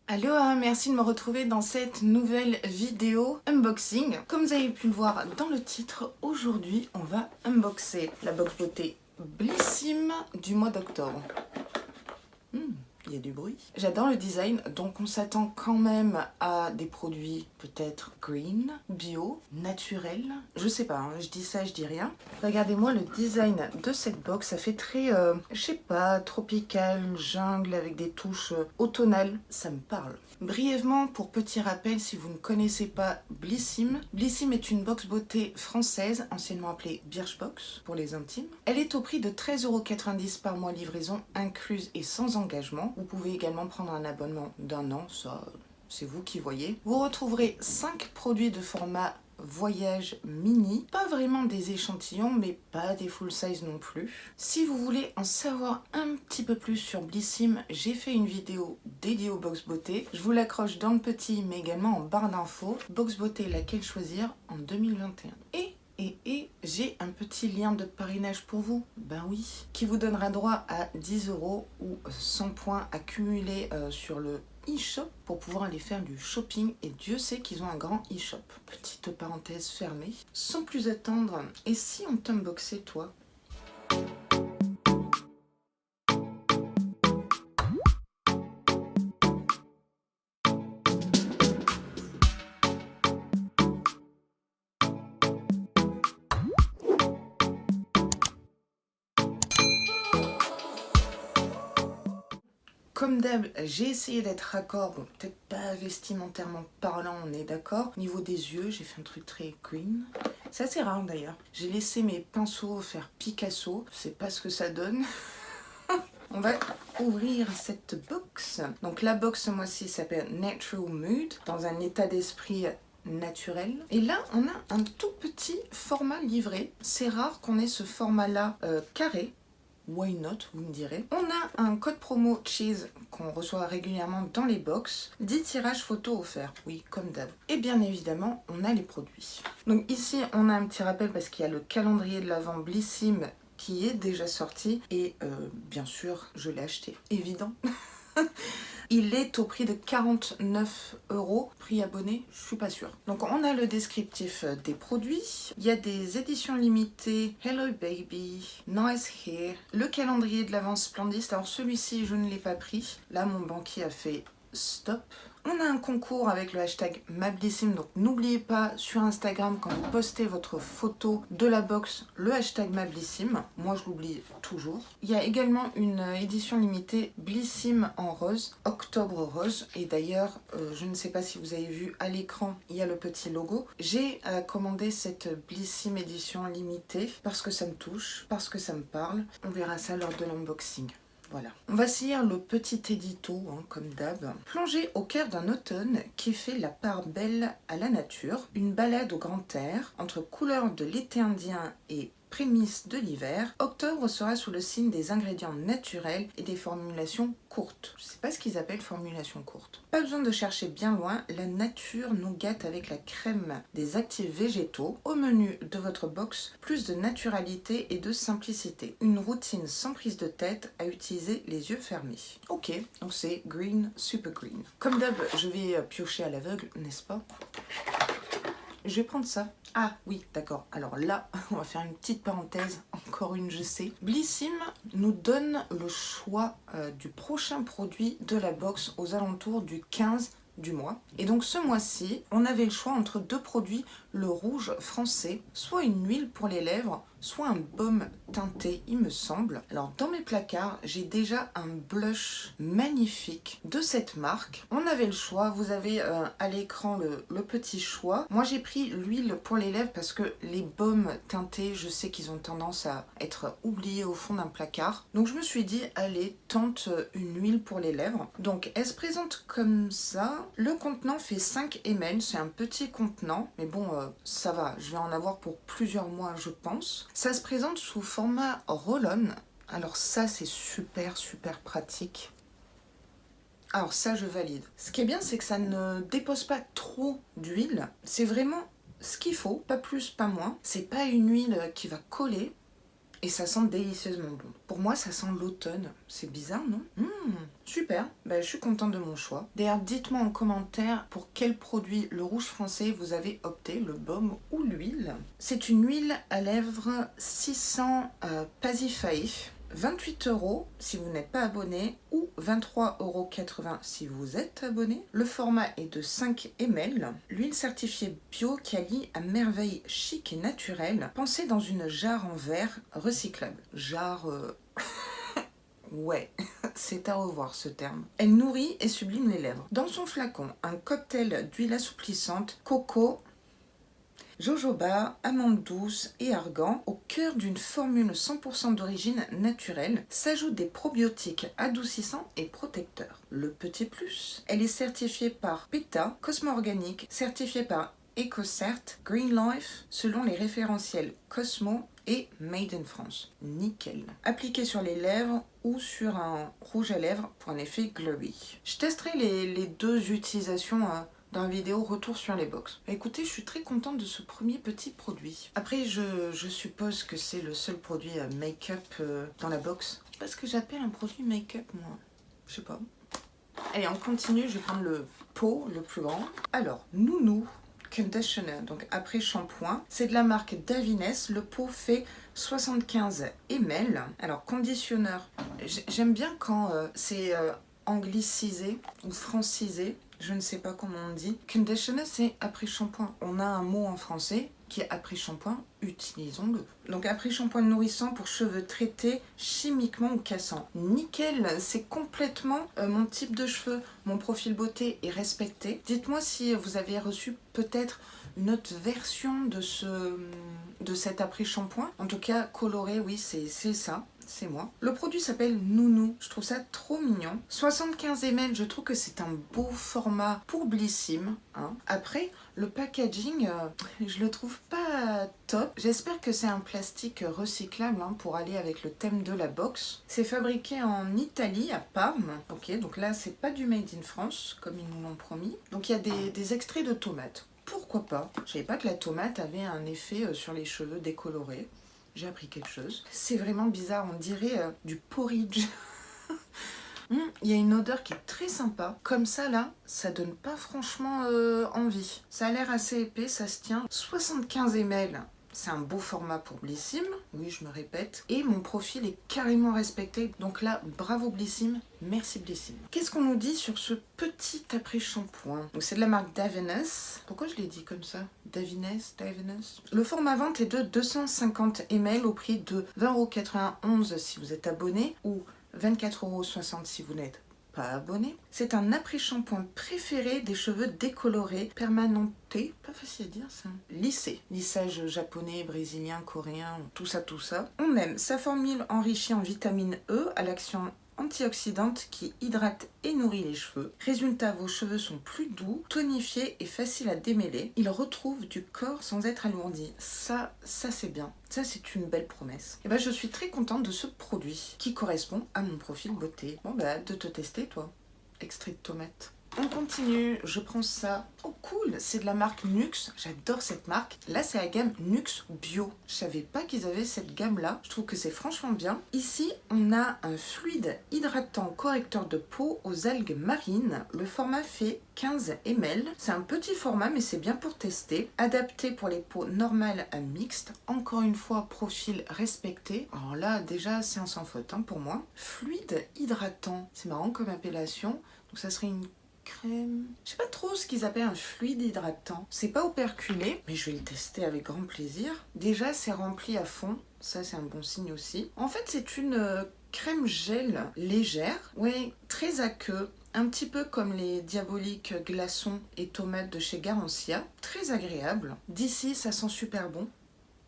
Aloha, merci de me retrouver dans cette nouvelle vidéo unboxing. Comme vous avez pu le voir dans le titre, aujourd'hui on va unboxer la box beauté Blissim du mois d'octobre. Il y a du bruit. J'adore le design, donc on s'attend quand même à des produits peut-être green, bio, naturel. Je sais pas, hein, je dis ça, je dis rien. Regardez-moi le design de cette box, ça fait très, je sais pas, tropical, jungle avec des touches automnales. Ça me parle. Brièvement, pour petit rappel, si vous ne connaissez pas Blissim, Blissim est une box beauté française, anciennement appelée Birchbox pour les intimes. Elle est au prix de 13,90 € par mois livraison incluse et sans engagement. Vous pouvez également prendre un abonnement d'1 an, ça c'est vous qui voyez. Vous retrouverez 5 produits de format voyage mini, pas vraiment des échantillons mais pas des full size non plus. Si vous voulez en savoir un petit peu plus sur Blissim, j'ai fait une vidéo dédiée aux box beauté, je vous l'accroche dans le petit mais également en barre d'infos. Box beauté, laquelle choisir en 2021. Et j'ai un petit lien de parrainage pour vous, ben oui, qui vous donnera droit à 10 € ou 100 points accumulés sur le e-shop pour pouvoir aller faire du shopping, et Dieu sait qu'ils ont un grand e-shop. Petite parenthèse fermée. Sans plus attendre, et si on t'unboxait toi ? Comme d'hab, j'ai essayé d'être raccord, bon, peut-être pas vestimentairement parlant, on est d'accord. Au niveau des yeux, j'ai fait un truc très green. C'est assez rare d'ailleurs. J'ai laissé mes pinceaux faire Picasso, je sais pas ce que ça donne. On va ouvrir cette box. Donc la box ce mois-ci s'appelle Natural Mood, dans un état d'esprit naturel. Et là, on a un tout petit format livré. C'est rare qu'on ait ce format-là carré. Why not, vous me direz. On a un code promo Cheese qu'on reçoit régulièrement dans les box. 10 tirages photos offerts, oui, comme d'hab. Et bien évidemment, on a les produits. Donc ici, on a un petit rappel parce qu'il y a le calendrier de l'Avent Blissim qui est déjà sorti. Et bien sûr, je l'ai acheté, évident. Il est au prix de 49 €. Prix abonné, je suis pas sûre. Donc on a le descriptif des produits. Il y a des éditions limitées. Hello Baby, Nice Hair. Le calendrier de l'Avent Splendiste. Alors celui-ci, je ne l'ai pas pris. Là, mon banquier a fait stop. On a un concours avec le hashtag MaBlissim, donc n'oubliez pas sur Instagram quand vous postez votre photo de la box, le hashtag MaBlissim. Moi je l'oublie toujours. Il y a également une édition limitée Blissim en rose, octobre rose. Et d'ailleurs, je ne sais pas si vous avez vu à l'écran, il y a le petit logo. J'ai commandé cette Blissim édition limitée parce que ça me touche, parce que ça me parle. On verra ça lors de l'unboxing. Voilà. On va se lire le petit édito, hein, comme d'hab. Plongez au cœur d'un automne qui fait la part belle à la nature, une balade au grand air, entre couleurs de l'été indien et prémices de l'hiver, octobre sera sous le signe des ingrédients naturels et des formulations courtes. Je sais pas ce qu'ils appellent formulation courte. Pas besoin de chercher bien loin, la nature nous gâte avec la crème des actifs végétaux. Au menu de votre box, plus de naturalité et de simplicité. Une routine sans prise de tête à utiliser les yeux fermés. Ok, donc c'est green, super green. Comme d'hab, je vais piocher à l'aveugle, n'est-ce pas ? Je vais prendre ça. Ah oui, d'accord. Alors là, on va faire une petite parenthèse. Encore une, je sais. Blissim nous donne le choix du prochain produit de la box aux alentours du 15 du mois. Et donc ce mois-ci, on avait le choix entre deux produits, le rouge français, soit une huile pour les lèvres, soit un baume teinté, il me semble. Alors dans mes placards, j'ai déjà un blush magnifique de cette marque. On avait le choix, vous avez à l'écran le petit choix. Moi j'ai pris l'huile pour les lèvres parce que les baumes teintés, je sais qu'ils ont tendance à être oubliés au fond d'un placard. Donc je me suis dit, allez, tente une huile pour les lèvres. Donc elle se présente comme ça. Le contenant fait 5 ml, c'est un petit contenant, mais bon, ça va, je vais en avoir pour plusieurs mois, je pense. Ça se présente sous format roll-on. Alors ça, c'est super, super pratique. Alors ça, je valide. Ce qui est bien, c'est que ça ne dépose pas trop d'huile. C'est vraiment ce qu'il faut, pas plus, pas moins. C'est pas une huile qui va coller. Et ça sent délicieusement bon. Pour moi, ça sent l'automne. C'est bizarre, non? Super, bah, je suis contente de mon choix. D'ailleurs, dites-moi en commentaire pour quel produit le rouge français vous avez opté, le baume ou l'huile. C'est une huile à lèvres 600 Pasify. 28 € si vous n'êtes pas abonné ou 23,80 € si vous êtes abonné. Le format est de 5 ml. L'huile certifiée bio qui allie à merveille chic et naturelle, pensée dans une jarre en verre recyclable. Jarre... Ouais, c'est à revoir ce terme. Elle nourrit et sublime les lèvres. Dans son flacon, un cocktail d'huile assouplissante, coco, jojoba, amande douce et argan, au cœur d'une formule 100% d'origine naturelle, s'ajoutent des probiotiques adoucissants et protecteurs. Le petit plus, elle est certifiée par PETA, Cosmo Organique, certifiée par EcoCert, Green Life, selon les référentiels Cosmo et Made in France. Nickel. Appliqué sur les lèvres ou sur un rouge à lèvres pour un effet glowy. Je testerai les deux utilisations dans la vidéo retour sur les box. Écoutez, je suis très contente de ce premier petit produit. Après, je suppose que c'est le seul produit make-up dans la box. Parce que j'appelle un produit make-up, moi. Je sais pas. Allez, on continue. Je vais prendre le pot le plus grand. Alors, Nounou Conditioner, donc après shampoing. C'est de la marque Davines. Le pot fait 75 ml. Alors, conditionneur. J'aime bien quand c'est anglicisé ou francisé. Je ne sais pas comment on dit. Conditioner, c'est après shampoing. On a un mot en français qui est après shampoing. Utilisons-le. Donc après shampoing nourrissant pour cheveux traités chimiquement ou cassants. Nickel, c'est complètement mon type de cheveux. Mon profil beauté est respecté. Dites-moi si vous avez reçu peut-être une autre version de cet après shampoing. En tout cas, coloré, oui, c'est ça. C'est moi. Le produit s'appelle Nounou. Je trouve ça trop mignon. 75 ml, je trouve que c'est un beau format pour Blissim. Hein. Après, le packaging, je le trouve pas top. J'espère que c'est un plastique recyclable pour aller avec le thème de la box. C'est fabriqué en Italie, à Parme. Ok, donc là, c'est pas du Made in France, comme ils nous l'ont promis. Donc il y a des extraits de tomates. Pourquoi pas? Je savais pas que la tomate avait un effet sur les cheveux décolorés. J'ai appris quelque chose. C'est vraiment bizarre, on dirait du porridge. Il y a une odeur qui est très sympa. Comme ça, là, ça donne pas franchement envie. Ça a l'air assez épais, ça se tient. 75 ml. C'est un beau format pour Blissim, oui je me répète, et mon profil est carrément respecté, donc là bravo Blissim, merci Blissim. Qu'est-ce qu'on nous dit sur ce petit après-shampoing? Donc c'est de la marque Davines, pourquoi je l'ai dit comme ça? Davines. Le format vente est de 250 ml au prix de 20,91 € si vous êtes abonné, ou 24,60 € si vous n'êtes pas abonné. C'est un après-shampoing préféré des cheveux décolorés, permanentés, pas facile à dire ça, lissés. Lissage japonais, brésilien, coréen, tout ça. On aime sa formule enrichie en vitamine E à l'action antioxydante qui hydrate et nourrit les cheveux. Résultat, vos cheveux sont plus doux, tonifiés et faciles à démêler. Ils retrouvent du corps sans être alourdis. Ça c'est bien. Ça, c'est une belle promesse. Et ben, je suis très contente de ce produit qui correspond à mon profil beauté. Bon, bah, hâte de te tester, toi. Extrait de tomate. On continue, je prends ça. Oh cool, c'est de la marque Nuxe, j'adore cette marque. Là c'est la gamme Nuxe Bio. Je savais pas qu'ils avaient cette gamme là, je trouve que c'est franchement bien. Ici on a un fluide hydratant correcteur de peau aux algues marines. Le format fait 15 ml. C'est un petit format mais c'est bien pour tester. Adapté pour les peaux normales à mixtes. Encore une fois, profil respecté. Alors là déjà c'est un sans faute pour moi. Fluide hydratant, c'est marrant comme appellation. Donc ça serait une crème. Je sais pas trop ce qu'ils appellent un fluide hydratant. C'est pas operculé, mais je vais le tester avec grand plaisir. Déjà, c'est rempli à fond. Ça, c'est un bon signe aussi. En fait, c'est une crème gel légère. Ouais, très aqueux. Un petit peu comme les diaboliques glaçons et tomates de chez Garancia. Très agréable. D'ici, ça sent super bon.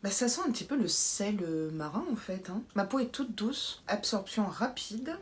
Bah, ça sent un petit peu le sel marin en fait. Ma peau est toute douce, absorption rapide.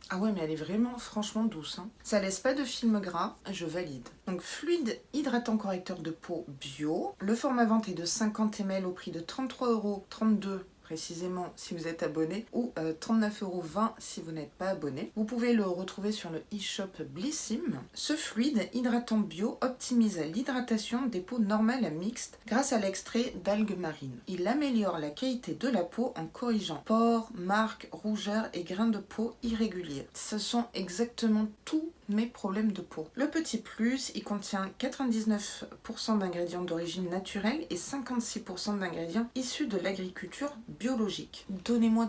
Ah ouais, mais elle est vraiment franchement douce. Ça laisse pas de film gras, je valide. Donc fluide hydratant correcteur de peau bio. Le format vente est de 50 ml au prix de 33,32 € précisément si vous êtes abonné, ou 39,20 € si vous n'êtes pas abonné. Vous pouvez le retrouver sur le e-shop Blissim. Ce fluide hydratant bio optimise l'hydratation des peaux normales à mixtes grâce à l'extrait d'algues marines. Il améliore la qualité de la peau en corrigeant pores, marques, rougeurs et grains de peau irréguliers. Ce sont exactement tous mes problèmes de peau. Le petit plus, il contient 99% d'ingrédients d'origine naturelle et 56% d'ingrédients issus de l'agriculture biologique. Donnez-moi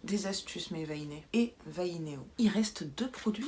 des astuces, mes vainés et vainéo. Il reste 2 produits.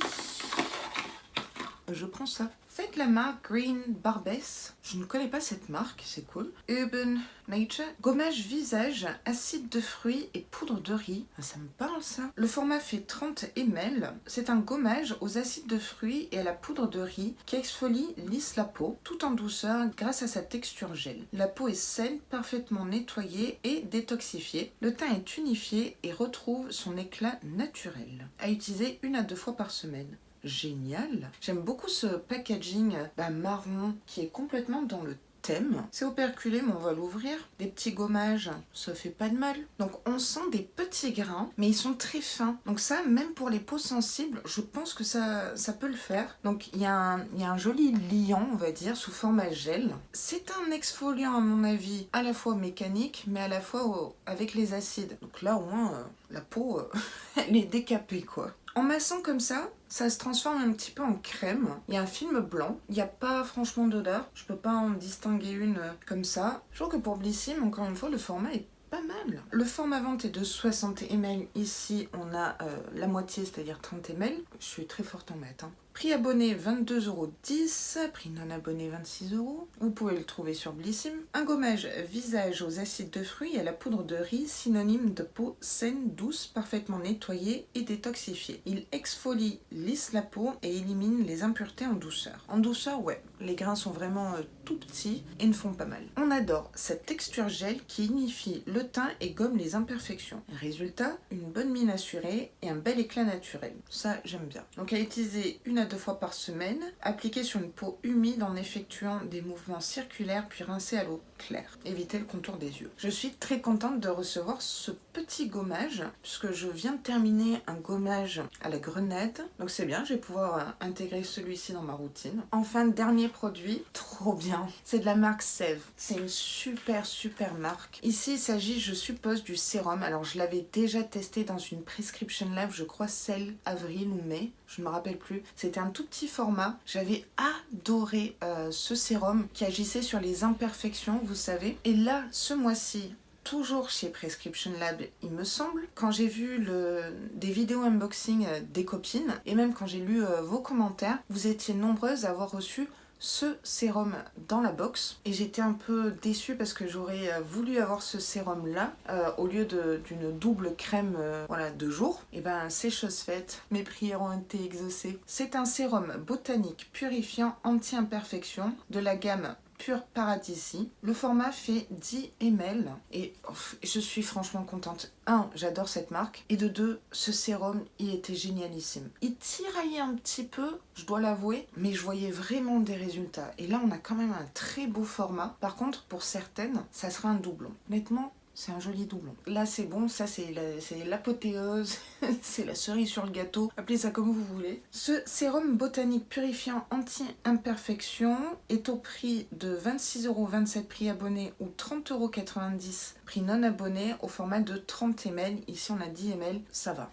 Je prends ça. C'est la marque Green Barbess. Je ne connais pas cette marque, c'est cool. Urban Nature. Gommage visage, acide de fruits et poudre de riz. Ah, ça me parle ça. Le format fait 30 ml. C'est un gommage aux acides de fruits et à la poudre de riz qui exfolie, lisse la peau, tout en douceur grâce à sa texture gel. La peau est saine, parfaitement nettoyée et détoxifiée. Le teint est unifié et retrouve son éclat naturel. À utiliser 1 à 2 fois par semaine. Génial. J'aime beaucoup ce packaging marron qui est complètement dans le thème. C'est operculé, mais on va l'ouvrir. Des petits gommages, ça fait pas de mal. Donc on sent des petits grains, mais ils sont très fins. Donc ça, même pour les peaux sensibles, je pense que ça peut le faire. Donc il y a un joli liant, on va dire, sous format gel. C'est un exfoliant à mon avis, à la fois mécanique, mais à la fois avec les acides. Donc là au moins, la peau, elle est décapée quoi. En massant comme ça se transforme un petit peu en crème. Il y a un film blanc. Il n'y a pas franchement d'odeur. Je peux pas en distinguer une comme ça. Je trouve que pour Blissim, encore une fois, le format est pas mal. Le format vente est de 60 ml. Ici, on a la moitié, c'est-à-dire 30 ml. Je suis très forte en maths. Prix abonné 22,10 €, prix non abonné 26 €. Vous pouvez le trouver sur Blissim. Un gommage visage aux acides de fruits et à la poudre de riz, synonyme de peau saine, douce, parfaitement nettoyée et détoxifiée. Il exfolie, lisse la peau et élimine les impuretés en douceur. En douceur, ouais, les grains sont vraiment tout petits et ne font pas mal. On adore cette texture gel qui unifie le teint et gomme les imperfections. Résultat, une bonne mine assurée et un bel éclat naturel. Ça, j'aime bien. Donc à utiliser 1 à 2 fois par semaine, appliqué sur une peau humide en effectuant des mouvements circulaires puis rincé à l'eau claire. Évitez le contour des yeux. Je suis très contente de recevoir ce petit gommage puisque je viens de terminer un gommage à la grenade. Donc c'est bien, je vais pouvoir intégrer celui-ci dans ma routine. Enfin, dernier produit, trop bien. C'est de la marque Sève. C'est une super marque. Ici, il s'agit, je suppose, du sérum. Alors je l'avais déjà testé dans une prescription lab, je crois celle avril ou mai. Je ne me rappelle plus. C'était un tout petit format. J'avais adoré ce sérum qui agissait sur les imperfections, vous savez. Et là, ce mois-ci, toujours chez Prescription Lab, il me semble, quand j'ai vu des vidéos unboxing des copines, et même quand j'ai lu vos commentaires, vous étiez nombreuses à avoir reçu ce sérum dans la box et j'étais un peu déçue parce que j'aurais voulu avoir ce sérum là au lieu d'une double crème de jour. Et ben c'est chose faite, mes prières ont été exaucées. C'est un sérum botanique purifiant anti-imperfection de la gamme Pure Paradisi. Le format fait 10 ml et je suis franchement contente. 1, j'adore cette marque et de 2, ce sérum, il était génialissime. Il tiraillait un petit peu, je dois l'avouer, mais je voyais vraiment des résultats. Et là, on a quand même un très beau format. Par contre, pour certaines, ça sera un doublon. Honnêtement, c'est un joli doublon. Là, c'est bon, ça c'est l'apothéose, c'est la cerise sur le gâteau, appelez ça comme vous voulez. Ce sérum botanique purifiant anti-imperfection est au prix de 26,27 € prix abonné ou 30,90 € prix non abonné au format de 30 ml. Ici, on a 10 ml, ça va.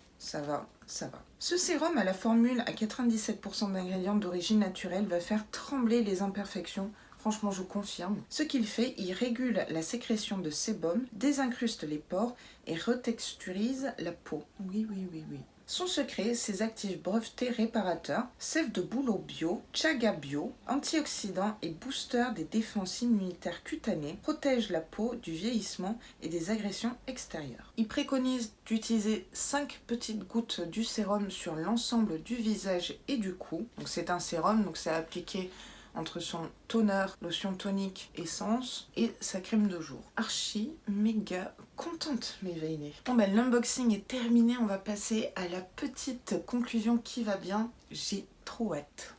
Ce sérum à la formule à 97% d'ingrédients d'origine naturelle va faire trembler les imperfections. Franchement, je confirme. Ce qu'il fait, il régule la sécrétion de sébum, désincruste les pores et retexturise la peau. Oui. Son secret, ses actifs brevetés réparateurs, sève de bouleau bio, chaga bio, antioxydant et booster des défenses immunitaires cutanées, protège la peau du vieillissement et des agressions extérieures. Il préconise d'utiliser 5 petites gouttes du sérum sur l'ensemble du visage et du cou. Donc c'est un sérum, donc c'est appliqué entre son toner, lotion tonique, essence et sa crème de jour. Archi méga contente, mes veinés. Bon ben l'unboxing est terminé, on va passer à la petite conclusion qui va bien. J'ai trop hâte.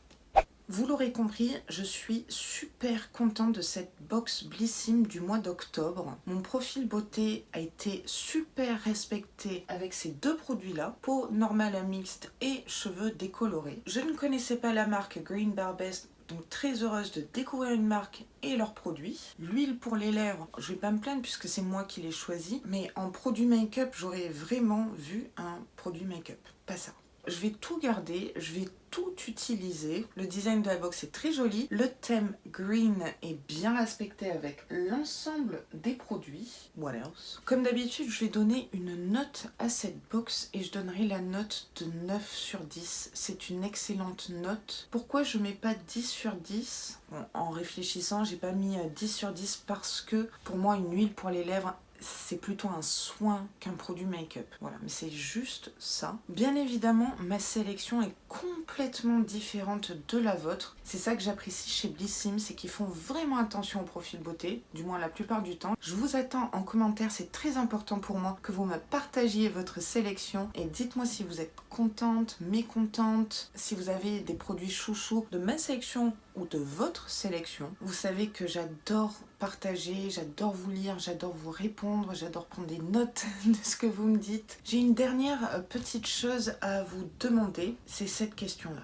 Vous l'aurez compris, je suis super contente de cette box Blissim du mois d'octobre. Mon profil beauté a été super respecté avec ces deux produits-là, peau normale à mixte et cheveux décolorés. Je ne connaissais pas la marque Green Barbest, donc très heureuse de découvrir une marque et leurs produits. L'huile pour les lèvres, je vais pas me plaindre puisque c'est moi qui l'ai choisi, mais en produit make-up, j'aurais vraiment vu un produit make-up, pas ça. Je vais tout garder, je vais tout utiliser. Le design de la box est très joli. Le thème green est bien respecté avec l'ensemble des produits. What else? Comme d'habitude, je vais donner une note à cette box et je donnerai la note de 9 sur 10. C'est une excellente note. Pourquoi je mets pas 10 sur 10? Bon, en réfléchissant, j'ai pas mis 10 sur 10 parce que pour moi, une huile pour les lèvres, c'est plutôt un soin qu'un produit make-up. Voilà, mais c'est juste ça. Bien évidemment, ma sélection est complètement différente de la vôtre. C'est ça que j'apprécie chez Blissim, c'est qu'ils font vraiment attention au profil beauté, du moins la plupart du temps. Je vous attends en commentaire, c'est très important pour moi que vous me partagiez votre sélection et dites-moi si vous êtes contente, mécontente, si vous avez des produits chouchous de ma sélection ou de votre sélection. Vous savez que j'adore partager, j'adore vous lire, j'adore vous répondre, j'adore prendre des notes de ce que vous me dites. J'ai une dernière petite chose à vous demander, c'est cette question-là.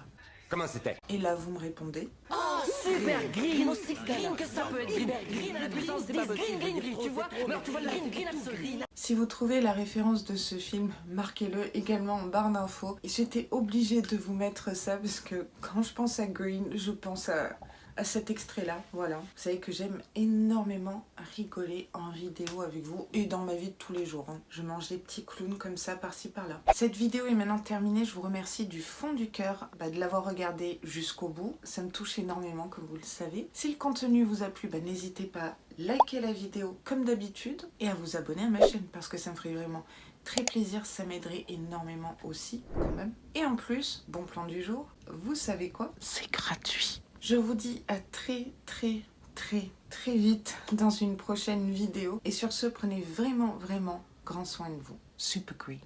Comment c'était? Et là, vous me répondez. Oh, super green, aussi green que ça peut être green. Green à la puissance 10, green, tu vois? Mais alors tu vois le green absolu. Si vous trouvez la référence de ce film, marquez-le également en barre d'infos. Et j'étais obligée de vous mettre ça parce que quand je pense à green, je pense à cet extrait-là, voilà. Vous savez que j'aime énormément rigoler en vidéo avec vous et dans ma vie de tous les jours. Hein. Je mange des petits clowns comme ça, par-ci, par-là. Cette vidéo est maintenant terminée. Je vous remercie du fond du cœur de l'avoir regardée jusqu'au bout. Ça me touche énormément, comme vous le savez. Si le contenu vous a plu, n'hésitez pas à liker la vidéo comme d'habitude et à vous abonner à ma chaîne parce que ça me ferait vraiment très plaisir. Ça m'aiderait énormément aussi, quand même. Et en plus, bon plan du jour, vous savez quoi? C'est gratuit. Je vous dis à très vite dans une prochaine vidéo. Et sur ce, prenez vraiment grand soin de vous. Super Green.